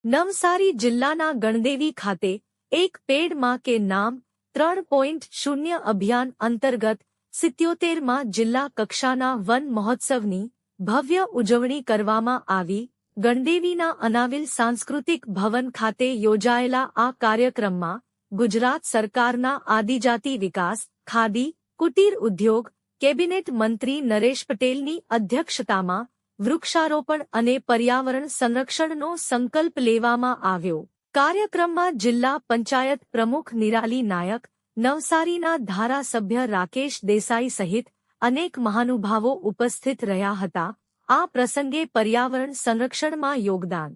નવસારી જિલ્લાના ગણદેવી ખાતે એક પેડ માં કે નામ 3.0 અભિયાન અંતર્ગત 77માં જિલ્લા કક્ષાના વન મહોત્સવની ભવ્ય ઉજવણી કરવામાં આવી. ગણદેવીના અનાવિલ સાંસ્કૃતિક ભવન ખાતે યોજાયેલા આ કાર્યક્રમમાં ગુજરાત સરકારના આદિજાતિ વિકાસ, ખાદી, કુટીર ઉદ્યોગ, કેબિનેટ મંત્રી નરેશ પટેલની અધ્યક્ષતામાં વૃક્ષારોપણ અને પર્યાવરણ સંરક્ષણનો સંકલ્પ લેવામાં આવ્યો. કાર્યક્રમમાં જિલ્લા પંચાયત પ્રમુખ નિરાલી નાયક, નવસારીના ધારાસભ્ય રાકેશ દેસાઈ સહિત અનેક મહાનુભાવો ઉપસ્થિત રહ્યા હતા. આ પ્રસંગે પર્યાવરણ સંરક્ષણમાં યોગદાન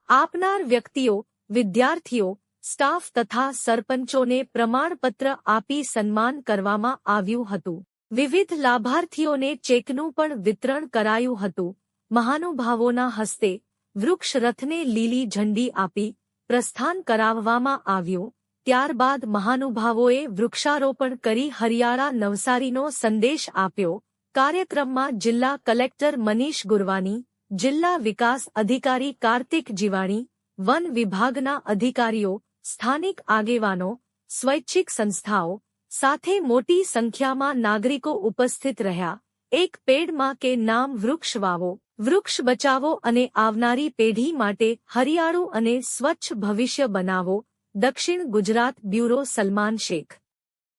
આપનાર વ્યક્તિઓ, વિદ્યાર્થીઓ, સ્ટાફ તથા સરપંચોને પ્રમાણપત્ર આપી સન્માન કરવામાં આવ્યું હતું. વિવિધ લાભાર્થીઓને ચેકનું પણ વિતરણ કરાયું હતું. મહાનુભાવોના હસ્તે વૃક્ષ રથને લીલી ઝંડી આપી પ્રસ્થાન કરાવવામાં આવ્યું. ત્યારબાદ મહાનુભાવોએ વૃક્ષારોપણ કરી હરિયાળા નવસારીનો સંદેશ આપ્યો. કાર્યક્રમમાં જિલ્લા કલેક્ટર મનીષ ગુરવાની, જિલ્લા વિકાસ અધિકારી કાર્તિક જીવાણી, વન વિભાગના અધિકારીઓ, સ્થાનિક આગેવાનો, સ્વૈચ્છિક સંસ્થાઓ સાથે મોટી સંખ્યામાં નાગરિકો ઉપસ્થિત રહ્યા. એક પેડ માં કે નામ વૃક્ષ વાવો, વૃક્ષ બચાવો અને આવનારી પેઢી માટે હરિયાળું અને સ્વચ્છ ભવિષ્ય બનાવો. દક્ષિણ ગુજરાત બ્યુરો સલમાન શેખ.